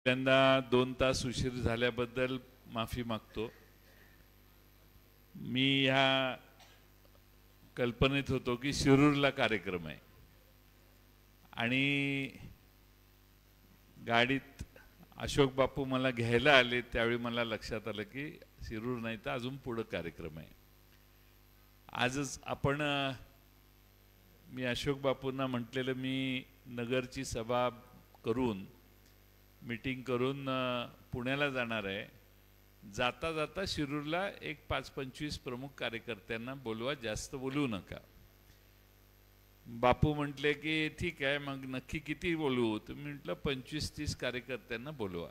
पहिल्यांदा 2 तास उशीर झाल्याबद्दल माफी मागतो। मी ह्या कल्पनेत होतो की शिरूरला कार्यक्रम आहे आणि गाडीत अशोक बापू मला घ्यायला आले त्यावेळी मला लक्षात आलं की शिरूर नाही तर अजून पुढे कार्यक्रम आहे। आजच आपण मी अशोक बापूंना म्हटलेलं मी नगरची सभा करून मीटिंग करून पुण्याला जाणार आहे। जाता जाता शिरूरला एक 5-25 प्रमुख कार्यकर्त्यांना बोलवा, जास्त बोलू नका। बापू म्हटले की ठीक आहे, मग नक्की किती बोलू? तुम्ही म्हटलं 25-30 कार्यकर्त्यांना बोलवा।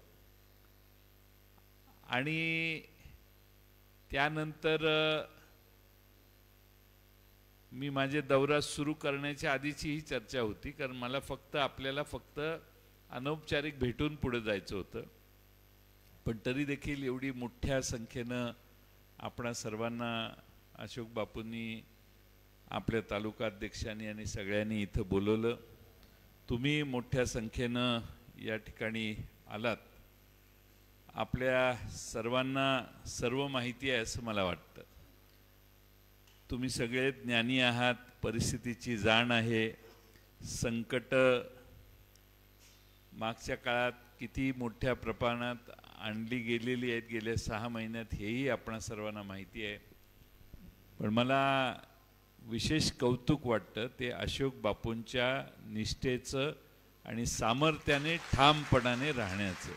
आणि त्यानंतर मी माझे दौरा सुरू करण्याच्या आधीची ही चर्चा होती, कारण मला आपल्याला फक्त अनौपचारिक भेटून पुढे जायचं होतं। पण तरी देखील एवढी मोठ्या संख्येनं आपणा सर्वांना अशोक बापूंनी आपल्या तालुका अध्यक्षांनी आणि सगळ्यांनी इथं बोलवलं। तुम्ही मोठ्या संख्येनं या ठिकाणी आलात। आपल्या सर्वांना सर्व माहिती आहे असं मला वाटतं। तुम्ही सगळे ज्ञानी आहात, परिस्थितीची जाण आहे। संकट मागच्या काळात किती मोठ्या प्रमाणात आणली गेलेली आहेत गेल्या 6 महिन्यात, हेही आपणा सर्वांना माहिती आहे। पण मला विशेष कौतुक वाटतं ते अशोक बापूंच्या निष्ठेचं आणि सामर्थ्याने ठामपणाने राहण्याचं।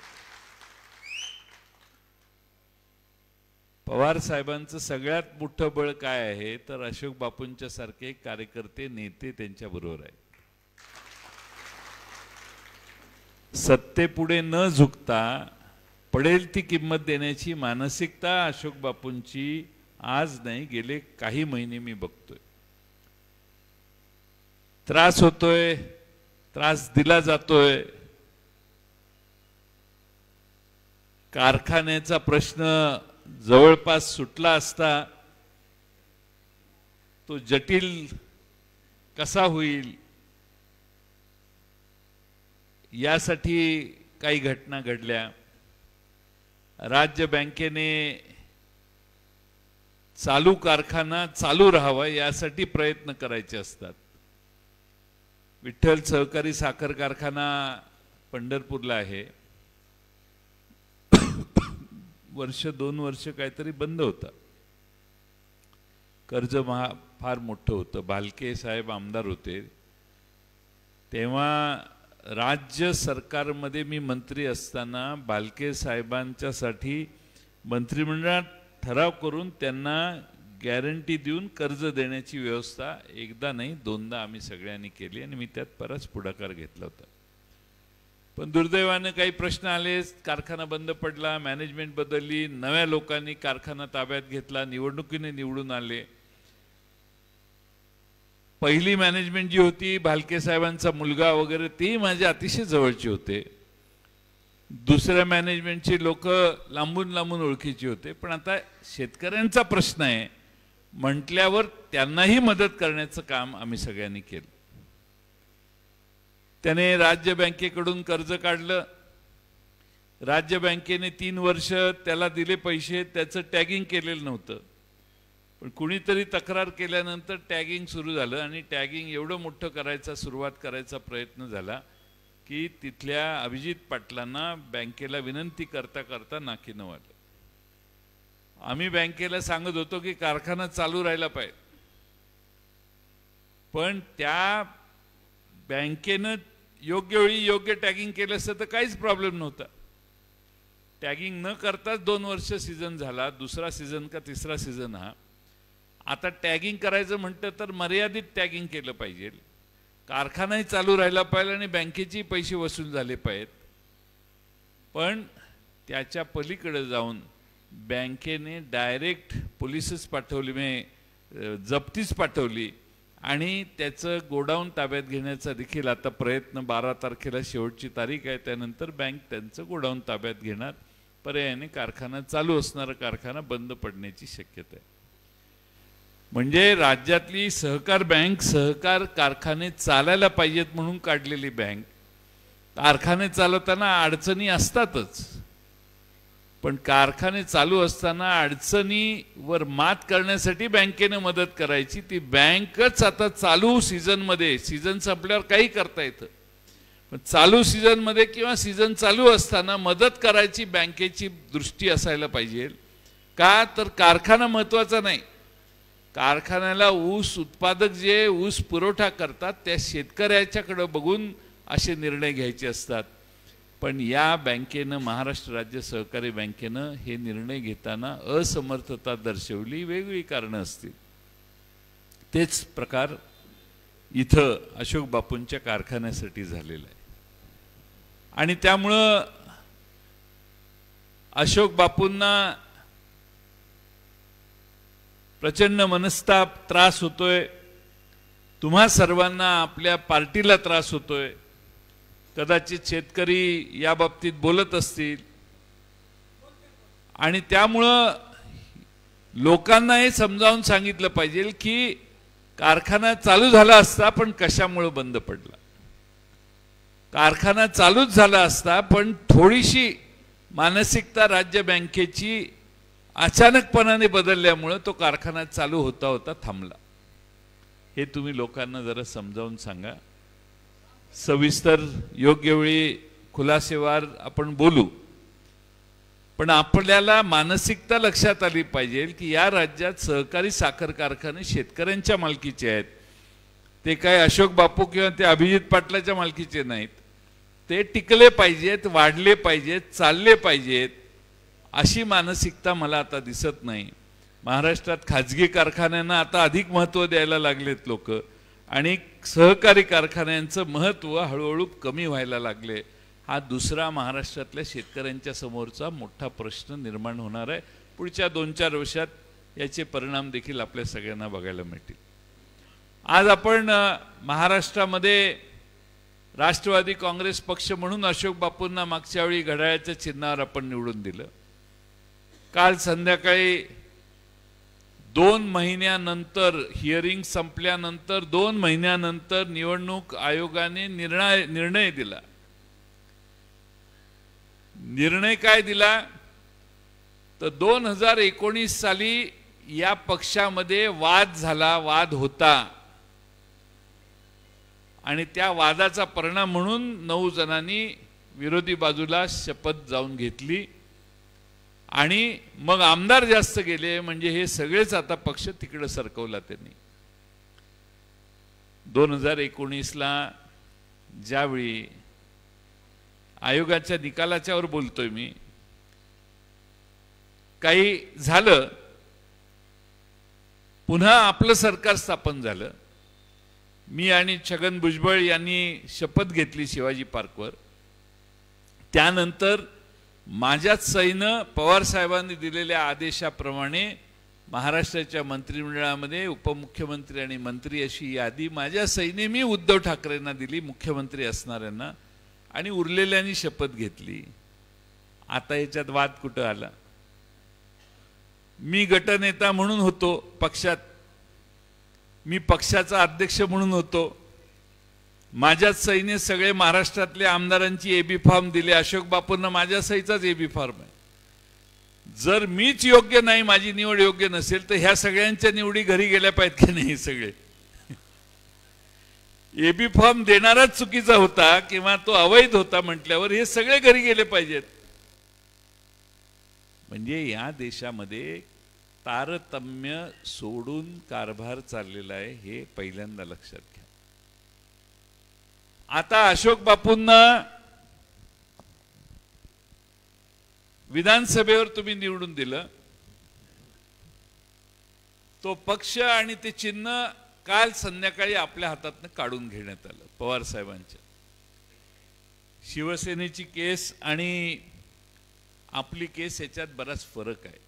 पवार साहेबांचं सगळ्यात मोठं बळ काय आहे तर अशोक बापूंच्या सारखे कार्यकर्ते नेते त्यांच्याबरोबर आहेत। सत्तेपुढे न झुकता पडेल ती किंमत देण्याची मानसिकता अशोक बापूंची आज नाही, गेले काही महिने मी बघतोय। त्रास होतोय, त्रास दिला जातोय। कारखान्याचा प्रश्न जवळपास सुटला असता तो जटिल कसा होईल यासाठी काही घटना घडल्या। राज्य बँकेने चालू कारखाना चालू राहावा यासाठी प्रयत्न करायचे असतात। विठ्ठल सहकारी साखर कारखाना पंढरपूरला आहे, वर्ष 2 वर्ष काहीतरी बंद होता। कर्ज फार मोठं होतं। भालके साहेब आमदार होते तेव्हा राज्य सरकारमध्ये मी मंत्री असताना भालके साहेबांच्यासाठी मंत्रिमंडळात ठराव करून त्यांना गॅरंटी देऊन कर्ज देण्याची व्यवस्था एकदा नाही 2दा आम्ही सगळ्यांनी केली आणि मी त्यात बराच पुढाकार घेतला होता। पण दुर्दैवाने काही प्रश्न आले, कारखाना बंद पडला, मॅनेजमेंट बदलली, नव्या लोकांनी कारखाना ताब्यात घेतला, निवडणुकीने निवडून आले। पहिली मॅनेजमेंट जी होती, भालके साहेबांचा मुलगा वगैरे, ते माझे अतिशय जवळचे होते। दुसऱ्या मॅनेजमेंटची लोक लांबून लांबून ओळखीची होते। पण आता शेतकऱ्यांचा प्रश्न आहे म्हटल्यावर त्यांनाही मदत करण्याचं काम आम्ही सगळ्यांनी केलं। त्याने राज्य बँकेकडून कर्ज काढलं। राज्य बँकेने 3 वर्ष त्याला दिले पैसे, त्याचं टॅगिंग केलेलं नव्हतं। पण कुणीतरी तक्रार केल्यानंतर टॅगिंग सुरू झालं आणि टॅगिंग एवढं मोठं सुरुवात करायचा प्रयत्न झाला की तिथल्या अभिजित पाटलांना बँकेला विनंती करता करता नाकीनऊ आलं। आम्ही बँकेला सांगत होतो की कारखाना चालू राहिला पाहिजे, पण त्या बँकेनं योग्य वेळी योग्य टॅगिंग केलं असतं तर काहीच प्रॉब्लेम नव्हता। टॅगिंग न करताच 2 वर्ष सीझन झाला, दुसरा सीझन का तिसरा सीझन हा। आता टॅगिंग करायचं म्हटलं तर मर्यादित टॅगिंग केलं पाहिजे, कारखानाही चालू राहिला पाहिजे आणि बँकेचे पैसे वसूल झाले पाहिजेत। पण त्याच्या पलीकडे जाऊन बँकेने डायरेक्ट पोलिसच पाठवली, जप्तीच पाठवली आणि त्याचं गोडाऊन ताब्यात घेण्याचा देखील आता प्रयत्न 12 तारखेला शेवटची तारीख आहे। त्यानंतर बँक त्यांचं गोडाऊन ताब्यात घेणार, पर्यायाने कारखाना चालू असणारा कारखाना बंद पडण्याची शक्यता आहे। म्हणजे राज्यातली सहकार बँक सहकार कारखाने चालायला पाहिजेत म्हणून काढलेली बँक कारखाने चालवताना अडचणी असतातच, पण कारखाने चालू असताना अडचणीवर मात करण्यासाठी बँकेने मदत करायची. ती बँकच आता चालू सीझनमध्ये, सीझन संपल्यावर काही करता येतं, पण चालू सीझनमध्ये किंवा सीझन चालू असताना मदत करायची बँकेची दृष्टी असायला पाहिजे. का तर कारखाना महत्त्वाचा नाही, कारखान्याला ऊस उत्पादक जे ऊस पुरवठा करतात त्या शेतकऱ्याच्याकडे बघून असे निर्णय घ्यायचे असतात. पण या बँकेनं, महाराष्ट्र राज्य सहकारी बँकेनं हे निर्णय घेताना असमर्थता दर्शवली, वेगळी कारणं असतील. तेच प्रकार इथं अशोक बापूंच्या कारखान्यासाठी झालेला आहे. आणि त्यामुळं अशोक बापूंना प्रचंड मनस्ताप, त्रास होतोय. तुम्हा सर्वांना, आपल्या पार्टीला त्रास होतोय. कदाचित शेतकरी या बाबतीत बोलत असतील आणि त्यामुळं लोकांना हे समजावून सांगितलं पाहिजे की कारखाना चालू झाला असता पण कशामुळे बंद पडला. कारखाना चालूच झाला असता पण थोडीशी मानसिकता राज्य बँकेची अचानकपणाने बदलल्यामुळे तो कारखाना चालू होता होता थांबला. हे तुम्ही लोकांना जरा समजावून सांगा. सविस्तर योग्य वेळी खुलासेवार आपण बोलू, पण आपल्याला मानसिकता लक्षात आली पाहिजे की या राज्यात सहकारी साखर कारखाने शेतकऱ्यांच्या मालकीचे आहेत. ते काय अशोक बापू किंवा ते अभिजित पाटलाच्या मालकीचे नाहीत. ते टिकले पाहिजेत, वाढले पाहिजेत, चालले पाहिजेत, अशी मानसिकता मला आता दिसत नाही. महाराष्ट्रात खाजगी कारखान्यांना आता अधिक महत्त्व द्यायला लागलेत लोक आणि सहकारी कारखान्यांचं महत्त्व हळूहळू कमी व्हायला लागले. हा दुसरा महाराष्ट्रातल्या शेतकऱ्यांच्या समोरचा मोठा प्रश्न निर्माण होणार आहे. पुढच्या 2-4 वर्षात याचे परिणाम देखील आपल्या सगळ्यांना बघायला मिळतील. आज आपण महाराष्ट्रामध्ये राष्ट्रवादी काँग्रेस पक्ष म्हणून अशोक बापूंना मागच्या वेळी घड्याळाच्या चिन्हावर आपण निवडून दिलं. काल संध्याकाळी 2 महिन्यानंतर, हिअरिंग संपल्यानंतर 2 महिन्यानंतर निवडणूक आयोगाने निर्णय दिला. निर्णय काय दिला तर 2019 साली या पक्षामध्ये वाद झाला, वाद होता आणि त्या वादाचा परिणाम म्हणून 9 जणांनी विरोधी बाजूला शपथ जाऊन घेतली आणि मग आमदार जास्त गेले, म्हणजे हे सगळेच आता पक्ष तिकडे सरकवला त्यांनी. 2019ला ज्यावेळी आयोगाच्या निकालाच्यावर बोलतोय मी, काही झालं, पुन्हा आपलं सरकार स्थापन झालं. मी आणि छगन भुजबळ यांनी शपथ घेतली शिवाजी पार्कवर. त्यानंतर माझ्याच सहीनं पवार साहेबांनी दिलेल्या आदेशाप्रमाणे महाराष्ट्राच्या मंत्रिमंडळामध्ये उपमुख्यमंत्री आणि मंत्री अशी यादी माझ्या सहीने मी उद्धव ठाकरेंना दिली, मुख्यमंत्री असणाऱ्यांना, आणि उरलेल्यांनी शपथ घेतली. आता याच्यात वाद कुठं आला? मी गटनेता म्हणून होतो पक्षात, मी पक्षाचा अध्यक्ष म्हणून होतो, माझ्याच सहीने सगळे महाराष्ट्रातल्या आमदारांची एबी फॉर्म दिले. अशोक बापूंना माझ्या सहीचाच एबी फॉर्म आहे. जर मीच योग्य नाही, माझी निवड योग्य नसेल, तर ह्या सगळ्यांच्या निवडी घरी गेल्या पाहिजेत की नाही? सगळे एबी फॉर्म देणाराच चुकीचा होता किंवा तो अवैध होता म्हटल्यावर हे सगळे घरी गेले पाहिजेत. म्हणजे या देशामध्ये तारतम्य सोडून कारभार चाललेला आहे, हे पहिल्यांदा लक्षात घ्या. आता अशोक बापूंना विधानसभेवर तुम्ही निवडून दिलं, तो पक्ष आणि ते चिन्ह काल संध्याकाळी आपल्या हातातनं काढून घेण्यात आलं पवार साहेबांच्या. शिवसेनेची केस आणि आपली केस याच्यात बराच फरक आहे.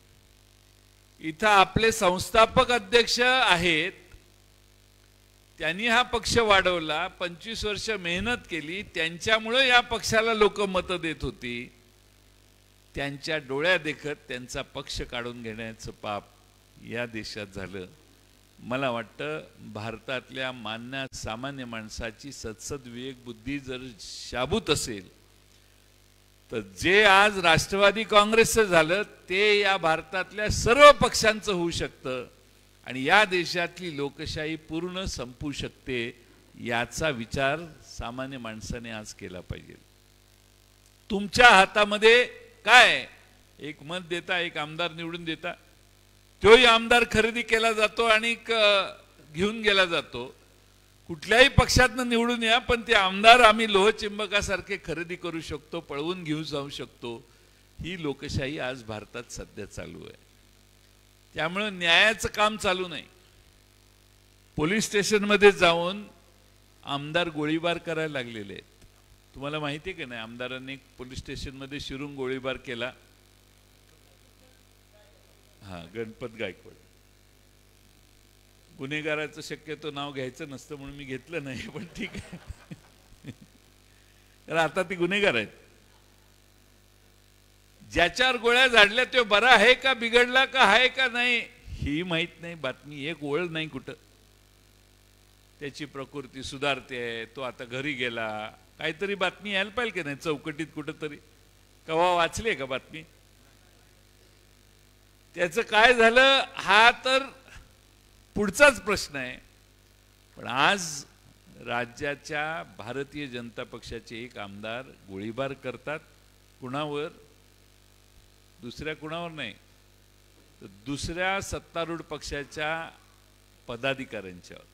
इथं आपले संस्थापक अध्यक्ष आहेत, त्यांनी हा पक्ष वाढवला, 25 वर्ष मेहनत केली, त्यांच्यामुळे या पक्षाला लोक मतं देत होती. त्यांच्या डोळ्या देखत त्यांचा पक्ष काढून घेण्याचं पाप या देशात झालं. मला वाटतं भारतातल्या सामान्य माणसाची सदसद विवेक बुद्धी जर शाबूत असेल तर जे आज राष्ट्रवादी काँग्रेसचं झालं ते या भारतातल्या सर्व पक्षांचं होऊ शकतं आणि या देशातली लोकशाही पूर्ण संपू शकते याचा विचार सामान्य माणसाने आज केला पाहिजे। तुमच्या हातामध्ये काय, एक मत देता, एक आमदार निवडून देता, तोही आमदार खरेदी केला जातो आणि घेऊन गेला जातो। कुठल्याही पक्षातनं निवडून या पण ते आमदार आम्ही लोहचिंबकासारखे खरेदी करू शकतो, पळवून घेऊन जाऊ शकतो। ही लोकशाही आज भारतात सध्या चालू आहे। त्यामुळे न्यायाचं काम चालू नाही। पोलीस स्टेशनमध्ये जाऊन आमदार गोळीबार करायला लागलेले आहेत। तुम्हाला माहिती आहे की नाही, आमदारांनी पोलीस स्टेशनमध्ये शिरून गोळीबार केला। गणपत गायकवाड, गुन्हेगाराचं शक्यतो नाव घ्यायचं नसतं म्हणून मी घेतलं नाही, पण ठीक आहे तर आता ती गुन्हेगार आहेत। ज्याच्यावर गोळ्या झाडल्या तो बरा आहे का बिघडला का आहे का नाही ही माहित नाही, बातमी एक ओळ नाही कुठं। त्याची प्रकृती सुधारते आहे, तो आता घरी गेला, काहीतरी बातमी यायला पाहिजे की नाही चौकटीत कुठंतरी। कवा वाचली आहे का बातमी? त्याचं काय झालं हा तर पुढचाच प्रश्न आहे। पण आज राज्याच्या भारतीय जनता पक्षाचे एक आमदार गोळीबार करतात, कुणावर? दुसऱ्या कुणावर नाही तर दुसऱ्या सत्तारूढ पक्षाच्या पदाधिकाऱ्यांच्यावर।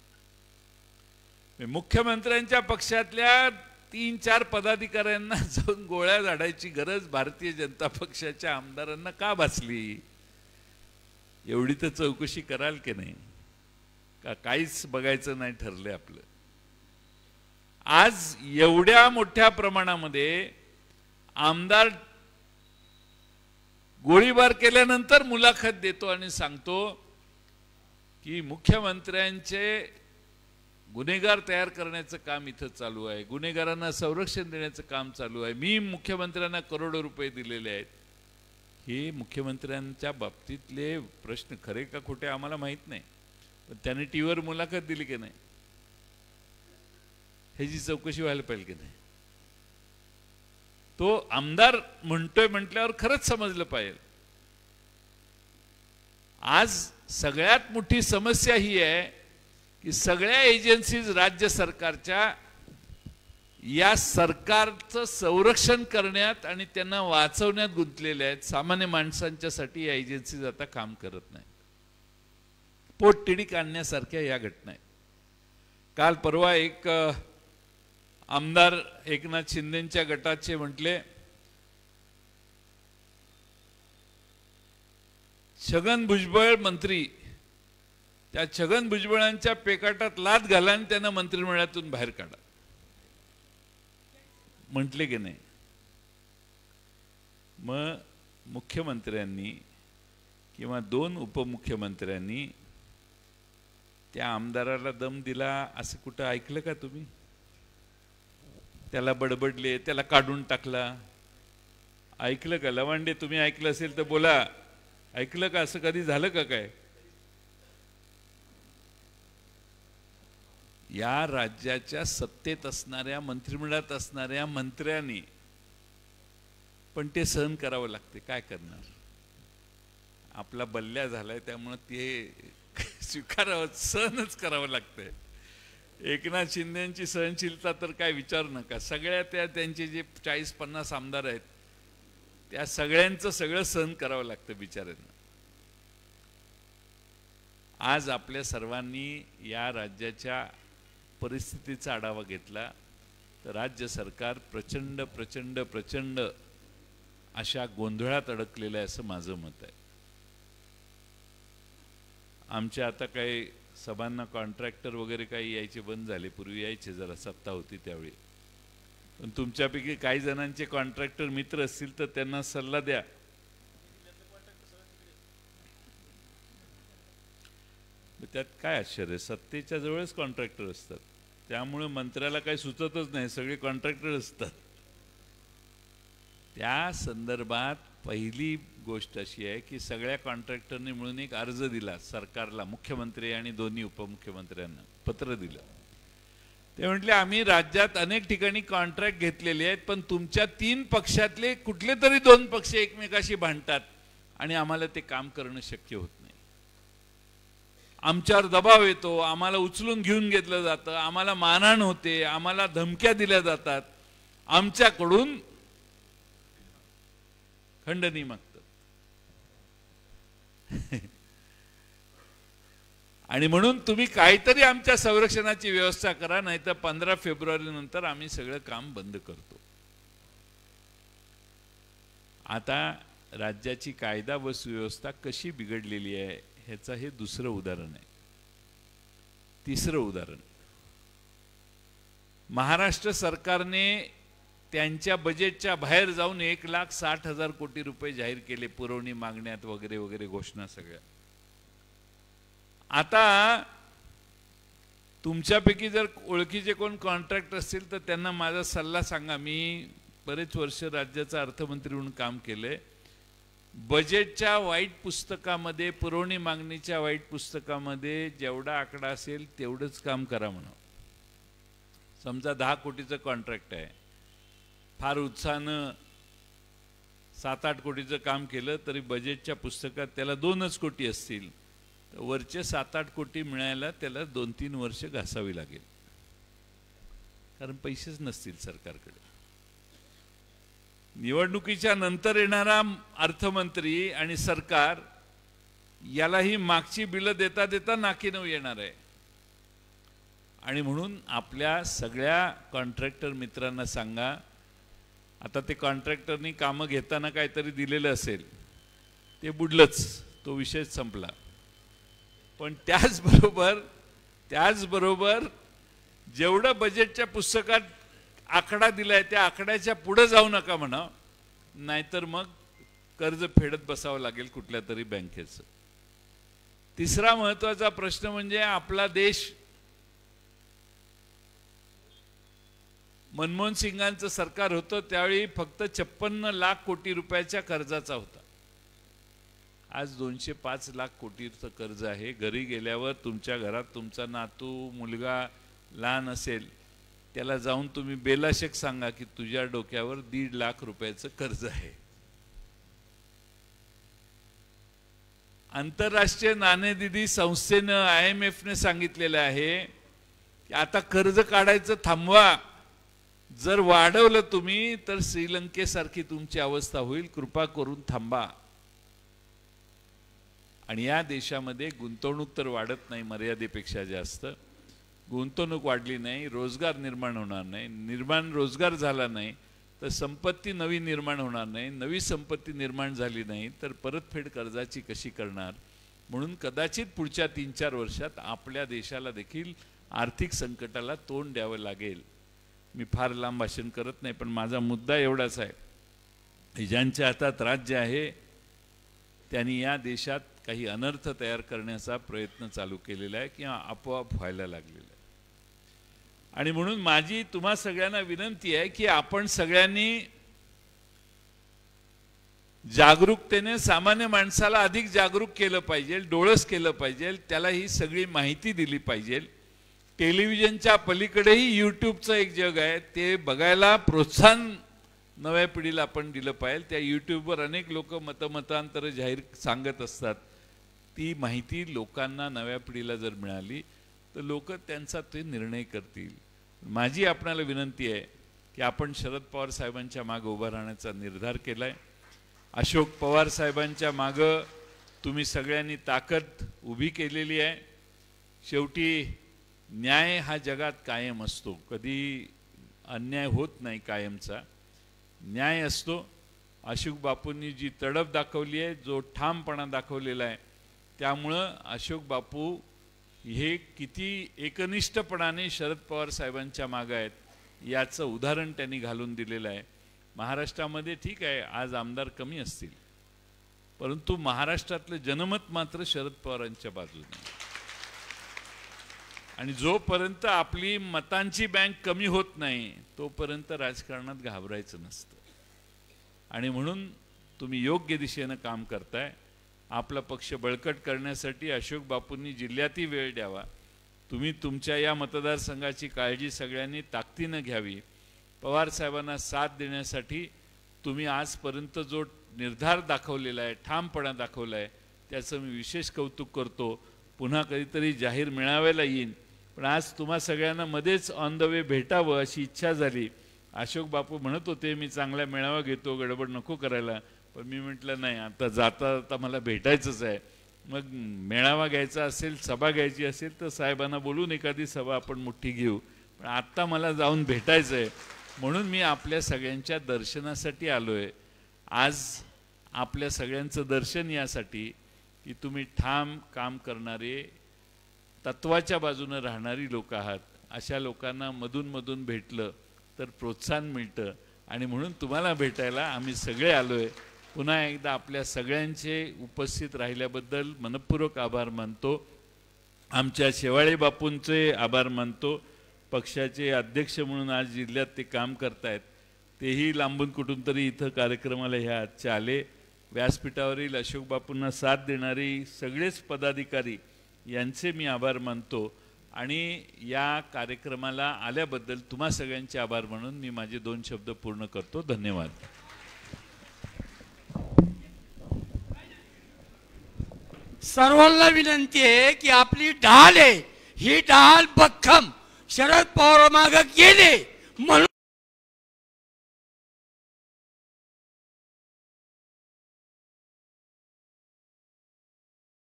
मुख्यमंत्र्यांच्या पक्षातल्या 3-4 पदाधिकाऱ्यांना जाऊन गोळ्या झाडायची गरज भारतीय जनता पक्षाच्या आमदारांना का भासली? एवढी तर चौकशी कराल की नाही का काहीच बघायचं नाही ठरले आपलं? आज एवढ्या मोठ्या प्रमाणामध्ये आमदार गोळीबार केल्यानंतर मुलाखत देतो आणि सांगतो की मुख्यमंत्र्यांचे गुन्हेगार तयार करण्याचं काम इथं चालू आहे, गुन्हेगारांना संरक्षण देण्याचं काम चालू आहे, मी मुख्यमंत्र्यांना करोडो रुपये दिलेले आहेत। हे मुख्यमंत्र्यांच्या बाबतीतले प्रश्न खरे का खोटे आम्हाला माहित नाही, पण त्यांनी टीव्हीवर मुलाखत दिली की नाही ह्याची चौकशी व्हायला पाहिजे की नाही? तो आमदार म्हणतोय म्हटल्यावर खरंच समजलं पाहिजे। आज सगळ्यात मोठी समस्या ही आहे की सगळ्या एजन्सीज राज्य सरकारच्या या सरकारचं संरक्षण करण्यात आणि त्यांना वाचवण्यात गुंतलेल्या आहेत। सामान्य माणसांच्यासाठी या एजन्सीज आता काम करत नाही। पोटतिडीक आणण्यासारख्या या घटना आहेत। काल परवा एक आमदार एकनाथ शिंदेंच्या गटाचे म्हटले छगन भुजबळ मंत्री, त्या छगन भुजबळांच्या पेकाटात लाथ घाला आणि त्यांना मंत्रिमंडळातून बाहेर काढा म्हटले की नाही? मग मुख्यमंत्र्यांनी किंवा 2 उपमुख्यमंत्र्यांनी त्या आमदाराला दम दिला असं कुठं ऐकलं का तुम्ही? त्याला बडबडले, त्याला काढून टाकला, ऐकलं का? लवांडे तुम्ही ऐकलं असेल तर बोला, ऐकलं का? असं कधी झालं का काय? या राज्याच्या सत्तेत असणाऱ्या मंत्रिमंडळात असणाऱ्या मंत्र्यांनी पण ते सहन करावं लागते, काय करणार? आपला बल्ल्या झालाय त्यामुळे ते स्वीकारावं, सहनच करावं लागतंय। एकनाथ शिंदेची सहनशीलता तर काय विचार नका। सगळ्या त्यांचे जे 40-50 आमदार आहेत त्या सगळ्यांचं सगळं सहन करावं लागतं बिचाऱ्यांना। आज आपल्या सर्वांनी या राज्याच्या परिस्थितीचा आढावा घेतला तर राज्य सरकार प्रचंड प्रचंड प्रचंड अशा गोंधळात अडकलेलं आहे असं माझं मत आहे। आमच्या आता काही सभांना कॉन्ट्रॅक्टर वगैरे काही यायचे बंद झाले, पूर्वी यायचे, जरा सत्ता होती त्यावेळी। पण तुमच्यापैकी काही जणांचे कॉन्ट्रॅक्टर मित्र असतील तर त्यांना सल्ला द्या। त्यात काय आश्चर्य, सत्तेच्या जवळच कॉन्ट्रॅक्टर असतात, त्यामुळे मंत्र्याला काही सुचतच नाही, सगळे कॉन्ट्रॅक्टर असतात। त्या संदर्भात पहिली गोष्ट अशी आहे की सगळ्या कॉन्ट्रॅक्टरनी मिळून एक अर्ज दिला सरकारला, मुख्यमंत्री आणि दोन्ही उपमुख्यमंत्र्यांना पत्र दिलं. ते म्हटले आम्ही राज्यात अनेक ठिकाणी कॉन्ट्रॅक्ट घेतलेले आहेत, पण तुमच्या 3 पक्षातले कुठले तरी 2 पक्ष एकमेकाशी भांडतात आणि आम्हाला ते काम करणं शक्य होत नाही. आमच्यावर दबाव येतो, आम्हाला उचलून घेऊन घेतलं जातं, आम्हाला मारहाण होते, आम्हाला धमक्या दिल्या जातात, आमच्याकडून खंडणी मागतात. आणि म्हणून तुम्ही काहीतरी आमच्या संरक्षणाची व्यवस्था करा, नाहीतर 15 फेब्रुवारी नंतर आम्ही सगळं काम बंद करतो. आता राज्याची कायदा व सुव्यवस्था कशी बिघडलेली आहे ह्याचं हे दुसरं उदाहरण आहे. तिसरं उदाहरण, महाराष्ट्र सरकारने त्यांच्या बजेटच्या बाहेर जाऊन 1,60,000 कोटी रुपये जाहीर केले पुरवणी मागण्यात वगैरे वगैरे घोषणा सगळ्या. आता तुमच्यापैकी जर ओळखीचे कोण कॉन्ट्रॅक्ट असतील तर त्यांना माझा सल्ला सांगा. मी बरेच वर्ष राज्याचा अर्थमंत्री म्हणून काम केले. बजेटच्या वाईट पुस्तकामध्ये, पुरवणी मागणीच्या वाईट पुस्तकामध्ये जेवढा आकडा असेल तेवढंच काम करा म्हणा. समजा 10 कोटीचं कॉन्ट्रॅक्ट आहे, फार उत्साहानं 7-8 कोटीचं काम केलं तरी बजेटच्या पुस्तकात त्याला 2च कोटी असतील, तर वरचे 7-8 कोटी मिळायला त्याला 2-3 वर्ष घासावी लागेल, कारण पैसेच नसतील सरकारकडे. निवडणुकीच्या नंतर येणारा अर्थमंत्री आणि सरकार यालाही मागची बिलं देता देता नाकीनऊ येणार आहे. आणि म्हणून आपल्या सगळ्या कॉन्ट्रॅक्टर मित्रांना सांगा, आता ते कॉन्ट्रॅक्टरनी कामं घेताना काहीतरी दिलेलं असेल, ते बुडलंच, तो विषय संपला. पण त्याचबरोबर जेवढं बजेटच्या पुस्तकात आकडा दिलाय त्या आकड्याच्या पुढे जाऊ नका म्हणा, नाहीतर मग कर्ज फेडत बसावं लागेल कुठल्या तरी बँकेचं. तिसरा महत्त्वाचा प्रश्न म्हणजे आपला देश मनमोहन सिंगांचं सरकार होतं त्यावेळी फक्त 56 लाख कोटी रुपयाच्या कर्जाचा होता. आज 205 लाख कोटीचं कर्ज आहे. घरी गेल्यावर तुमच्या घरात तुमचा नातू मुलगा लहान असेल, त्याला जाऊन तुम्ही बेलाशक सांगा की तुझ्या डोक्यावर 1.5 लाख रुपयाचं कर्ज आहे. आंतरराष्ट्रीय नाणेनिधी संस्थेनं, IMFने सांगितलेलं आहे की आता कर्ज काढायचं थांबवा. जर वाढवलं तुम्ही तर श्रीलंकेसारखी तुमची अवस्था होईल, कृपा करून थांबा. आणि या देशामध्ये गुंतवणूक तर वाढत नाही मर्यादेपेक्षा जास्त. गुंतवणूक वाढली नाही, रोजगार निर्माण होणार नाही. रोजगार झाला नाही तर संपत्ती नवी निर्माण होणार नाही. नवी संपत्ती निर्माण झाली नाही तर परतफेड कर्जाची कशी करणार. म्हणून कदाचित पुढच्या 3-4 वर्षात आपल्या देशाला देखील आर्थिक संकटाला तोंड द्यावं लागेल. मी फार लांब भाषण करत नाही, पण माझा मुद्दा एवढाच आहे, ज्यांच्या हातात राज्य आहे त्यांनी या देशात काही अनर्थ तयार करण्याचा प्रयत्न चालू केलेला आहे किंवा आपोआप व्हायला लागलेला आहे. आणि म्हणून माझी तुम्हा सगळ्यांना विनंती आहे की आपण सगळ्यांनी जागरूकतेने सामान्य माणसाला अधिक जागरूक केलं पाहिजे, डोळस केलं पाहिजे, त्याला ही सगळी माहिती दिली पाहिजे. टेलिव्हिजनच्या पलीकडेही यूट्यूबचं एक जग आहे, ते बघायला प्रोत्साहन नव्या पिढीला आपण दिलं पाहिजे. त्या यूट्यूबवर अनेक लोक मतांतर जाहीर सांगत असतात. ती माहिती लोकांना, नव्या पिढीला जर मिळाली तर लोक त्यांचा ते निर्णय करतील. माझी आपणाला विनंती आहे की आपण शरद पवार साहेबांच्या मागे उभा राहण्याचा निर्धार केला आहे. अशोक पवार साहेबांच्या मागं तुम्ही सगळ्यांनी ताकद उभी केलेली आहे. शेवटी न्याय हा जगात कायम असतो, कधी अन्याय होत नाही, कायमचा न्याय असतो. अशोक बापूंनी जी तडफ दाखवली आहे, जो ठामपणा दाखवलेला आहे, त्यामुळं अशोक बापू हे किती एकनिष्ठपणाने शरद पवार साहेबांच्या मागे आहेत याचं उदाहरण त्यांनी घालून दिलेलं आहे. महाराष्ट्रामध्ये ठीक आहे आज आमदार कमी असतील, परंतु महाराष्ट्रातलं जनमत मात्र शरद पवारांच्या बाजूने. आणि जोपर्यंत आपली मतांची बँक कमी होत नाही तोपर्यंत राजकारणात घाबरायचं नसतं. आणि म्हणून तुम्ही योग्य दिशेनं काम करताय. आपला पक्ष बळकट करण्यासाठी अशोक बापूंनी जिल्ह्यातही वेळ द्यावा. तुम्ही तुमच्या या मतदारसंघाची काळजी सगळ्यांनी ताकदीनं घ्यावी. पवार साहेबांना साथ देण्यासाठी तुम्ही आजपर्यंत जो निर्धार दाखवलेला आहे, ठामपणा दाखवला आहे, त्याचं मी विशेष कौतुक करतो. पुन्हा कधीतरी जाहीर मेळाव्याला येईन, पण आज तुम्हा सगळ्यांना मध्येच ऑन द वे भेटावं अशी इच्छा झाली. अशोक बापू म्हणत होते मी चांगला मेळावा घेतो, गडबड नको करायला, पण मी म्हटलं नाही, आता जाता मला भेटायचंच आहे. मग मेळावा घ्यायचा असेल, सभा घ्यायची असेल तर साहेबांना बोलून एखादी सभा आपण मोठी घेऊ, पण आत्ता मला जाऊन भेटायचं आहे. म्हणून मी आपल्या सगळ्यांच्या दर्शनासाठी आलो आहे. आज आपल्या सगळ्यांचं दर्शन यासाठी की तुम्ही ठाम काम करणारे, तत्वाच्या बाजूनं राहणारी लोक आहात. अशा लोकांना मधून भेटलं तर प्रोत्साहन मिळतं आणि म्हणून तुम्हाला भेटायला आम्ही सगळे आलो आहे. पुन्हा एकदा आपल्या सगळ्यांचे उपस्थित राहिल्याबद्दल मनपूर्वक आभार मानतो. आमच्या शेवाळे बापूंचे आभार मानतो. पक्षाचे अध्यक्ष म्हणून आज जिल्ह्यात ते काम करतायत, तेही लांबून कुठून तरी इथं कार्यक्रमाला ह्या आजचे आले. व्यासपीठावरील अशोक बापूंना साथ देणारी सगळेच पदाधिकारी यांचे मी आभार मानतो. आणि या कार्यक्रमाला आल्याबद्दल तुम्हा सगळ्यांचे आभार म्हणून मी माझे 2 शब्द पूर्ण करतो. धन्यवाद. सर्वांना विनंती आहे की आपली ढाल आहे, ही ढाल भक्कम शरद पवार मागे गेले म्हणून